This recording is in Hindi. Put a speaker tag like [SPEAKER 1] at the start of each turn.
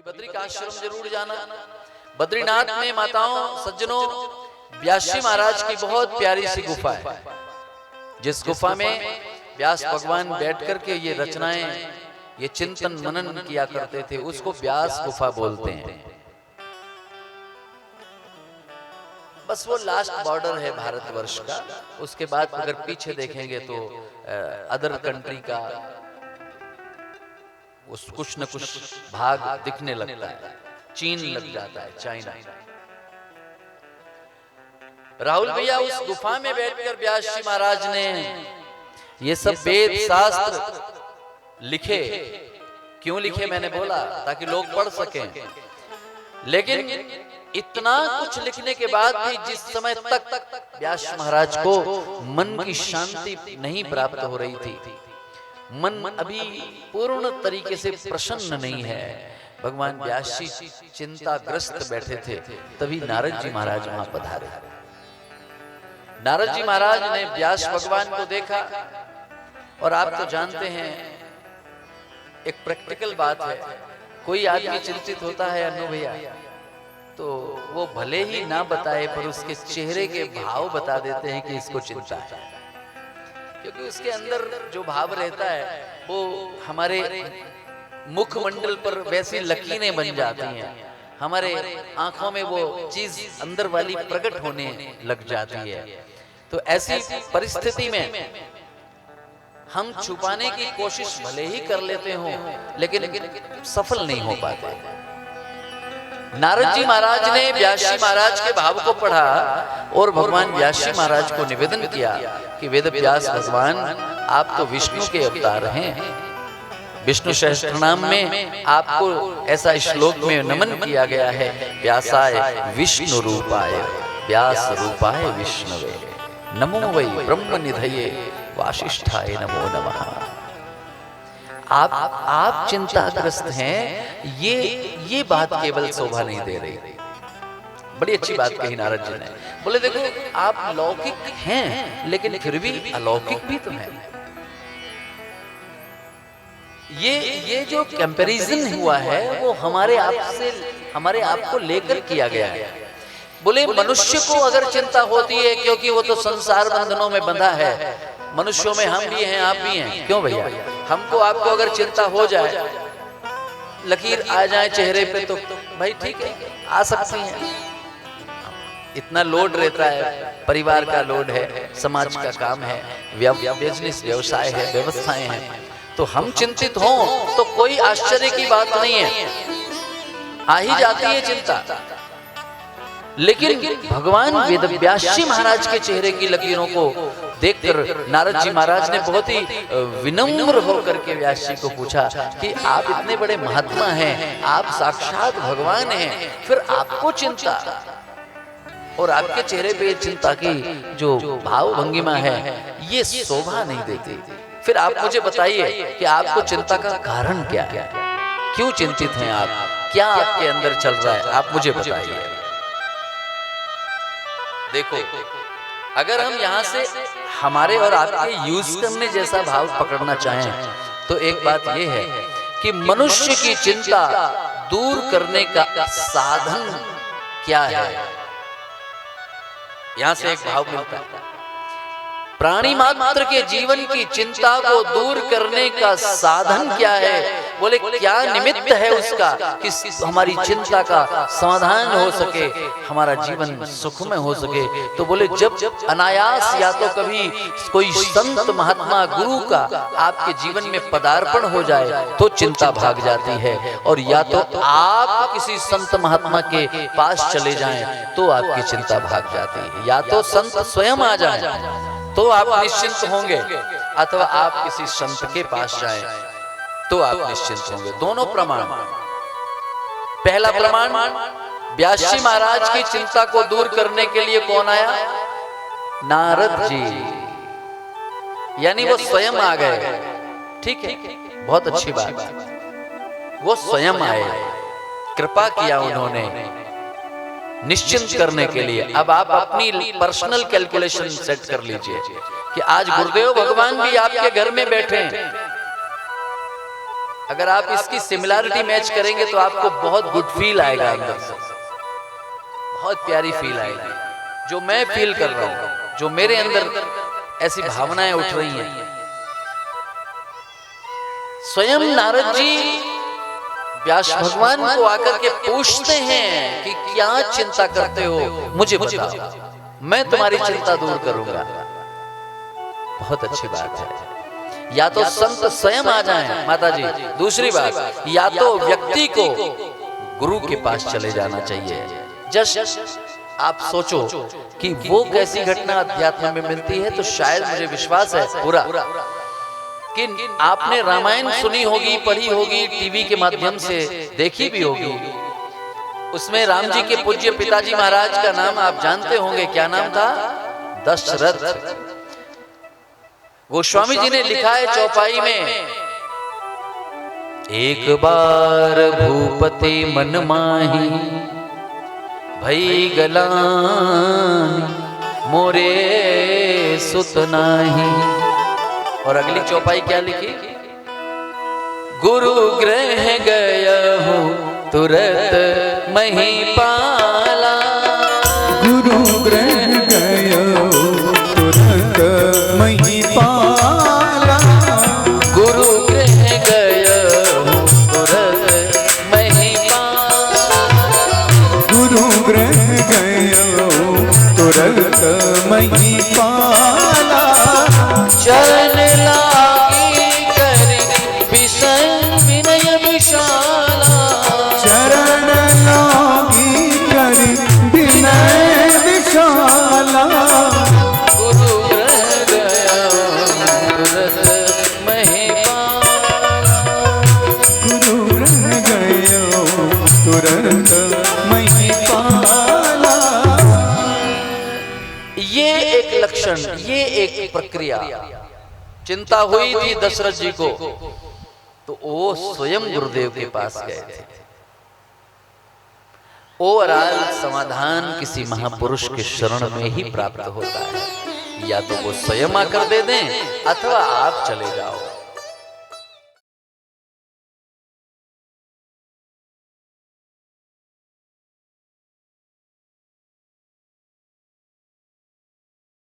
[SPEAKER 1] बद्रिकाश्रम जरूर जाना। बद्रीनाथ में माताओं सज्जनों व्यासी महाराज की बहुत प्यारी सी गुफा है, जिस गुफा में व्यास भगवान बैठ करके ये रचनाएं, ये चिंतन मनन किया करते थे, उसको व्यास गुफा बोलते हैं। बस वो लास्ट बॉर्डर है भारतवर्ष का। उसके बाद अगर पीछे देखेंगे तो अदर कंट्री का उस कुछ न कुछ भाग दिखने लगता है, चीन लग जाता है, चाइना। राहुल भैया उस गुफा में बैठकर व्यास जी महाराज ने ये सब वेद शास्त्र लिखे। क्यों लिखे मैंने बोला, ताकि लोग पढ़ सकें। लेकिन इतना कुछ लिखने के बाद भी जिस समय तक व्यास महाराज को मन की शांति नहीं प्राप्त हो रही थी, मन अभी पूर्ण तरीके से प्रसन्न नहीं है, भगवान व्यास जी चिंताग्रस्त बैठे थे, तभी नारद जी महाराज वहां पधारे। नारद जी महाराज ने व्यास भगवान को देखा। और आप तो जानते हैं एक प्रैक्टिकल बात है, कोई आदमी चिंतित होता है अनु भैया, तो वो भले ही ना बताए पर उसके चेहरे के भाव बता देते हैं कि इसको चिंता है, क्योंकि उसके अंदर जो भाव रहता है वो हमारे मुखमंडल पर वैसी लकीरें बन जाती हैं, हमारे आंखों में वो चीज अंदर वाली प्रकट होने लग जाती है। तो ऐसी परिस्थिति में हम छुपाने की कोशिश भले ही कर लेते हो, लेकिन सफल नहीं हो पाते। नारद जी महाराज ने व्यास जी महाराज के भाव को पढ़ा और भगवान व्यास जी महाराज को निवेदन किया कि वेद व्यास भगवान, आप तो विष्णु के अवतार हैं। विष्णु सहस्त्रनाम में आपको ऐसा श्लोक में नमन किया गया है, व्यासाय विष्णु रूपाय व्यास रूपाय विष्णवे नमो वै ब्रह्म निधये वासिष्ठाय नमो नमः। आप चिंताग्रस्त हैं, ये बात केवल शोभा नहीं दे रही। बड़ी अच्छी बात कही नारद जी ने। बोले देखो आप लौकिक हैं, लेकिन फिर भी अलौकिक भी तो हैं। ये जो कंपैरिजन हुआ है वो हमारे आप को लेकर किया गया है। बोले मनुष्य को अगर चिंता होती है, क्योंकि वो तो संसार बंधनों में बंधा है, मनुष्यों में हम भी हैं आप भी हैं, क्यों भैया, हमको आपको अगर चिंता हो जाए, लकीर आ जाए चेहरे पे, तो भाई ठीक है आ सकती हैं। इतना लोड रहता है, परिवार का लोड है, समाज का काम है, बिजनेस व्यवसाय है, व्यवस्थाएं हैं, तो हम चिंतित हों तो कोई आश्चर्य की बात नहीं है, आ ही जाती है चिंता। लेकिन भगवान वेदव्यास जी महाराज के चेहरे की लकीरों को देखकर नारद जी महाराज ने बहुत ही विनम्र होकर के व्यास जी को पूछा कि आप इतने बड़े महात्मा हैं, आप साक्षात भगवान हैं, फिर आपको चिंता, और आपके चेहरे पे चिंता की जो भाव भंगिमा है ये शोभा नहीं देती। फिर आप मुझे बताइए कि आपको चिंता का कारण क्या है, क्यों चिंतित हैं आप, क्या आपके अंदर चल रहा है, आप मुझे बताइए। देखो अगर हम यहाँ से हमारे और आपके यूज करने जैसा भाव पकड़ना चाहें तो एक बात यह है कि मनुष्य की चिंता दूर करने का साधन क्या है। यहाँ से एक भाव मिलता है, प्राणी मात्र के जीवन की चिंता को दूर करने का साधन क्या है। बोले क्या निमित्त है उसका कि हमारी चिंता का समाधान हो सके, हमारा जीवन सुखमय हो सके। तो बोले जब अनायास या तो कभी कोई संत महात्मा गुरु का आपके जीवन में पदार्पण हो जाए तो चिंता भाग जाती है, और या तो आप किसी संत महात्मा के पास चले जाएं तो आपकी चिंता भाग जाती है, या तो संत स्वयं आ जाए तो आप निश्चिंत होंगे, अथवा आप किसी संत के पास जाएं तो आप निश्चिंत होंगे। दोनों प्रमाण। पहला प्रमाण, व्यास जी महाराज की चिंता को दूर करने के लिए कौन आया? नारद जी, यानी वो स्वयं आ गए। ठीक है, बहुत अच्छी बात, वो स्वयं आए, कृपा किया उन्होंने निश्चिंत करने के लिए। अब आप अपनी पर्सनल कैलकुलेशन सेट कर लीजिए कि आज गुरुदेव भगवान भी आपके घर में बैठे हैं, अगर आप इसकी सिमिलैरिटी मैच करेंगे तो आपको बहुत गुड फील आएगा अंदर से, बहुत प्यारी फील आएगी। जो मैं फील कर रहा हूं, जो मेरे अंदर ऐसी भावनाएं उठ रही हैं। स्वयं नारद जी व्यास भगवान को आकर के पूछते हैं कि क्या चिंता करते हो, मुझे बताओ, मैं तुम्हारी चिंता दूर करूंगा। बहुत अच्छी बात है। या तो संत स्वयं आ जाएं माता जी, दूसरी बात या तो व्यक्ति को गुरु के पास चले जाना चाहिए। जस्ट आप सोचो कि वो कैसी घटना अध्यात्म में मिलती है, तो शायद मुझे विश्वास है पूरा कि आपने रामायण सुनी होगी, पढ़ी होगी, टीवी के माध्यम से देखी भी होगी। उसमें राम जी के पूज्य पिताजी महाराज का नाम आप जानते होंगे, क्या नाम था? दशरथ। गोस्वामी जी ने लिखा है चौपाई में, एक बार भूपति मन माही भई गलानी मोरे सुत नाही। और अगली चौपाई क्या लिखी? गुरु ग्रह गया हूँ तुरंत महिपाला।
[SPEAKER 2] गुरु ग्रह गया तुरंत महिपाला।
[SPEAKER 1] गुरु ग्रह गया हूँ तुरंत महिपाला।
[SPEAKER 2] गुरु ग्रह गया तुरंत महिपाला।
[SPEAKER 1] चरण लागी करी विनय विशाला।
[SPEAKER 2] चरण लागी करी विनय विशाला।
[SPEAKER 1] गुरु ग्रह गया तुरंत महिपाला।
[SPEAKER 2] गुरु ग्रह गया तुरंत महिपाला।
[SPEAKER 1] ये एक लक्षण, ये एक प्रक्रिया। चिंता हुई थी दशरथ जी को, तो वो स्वयं गुरुदेव के पास गए थे। ओवरऑल समाधान किसी महापुरुष के शरण में ही प्राप्त होता है। या तो वो स्वयं आकर दे दें अथवा आप चले जाओ।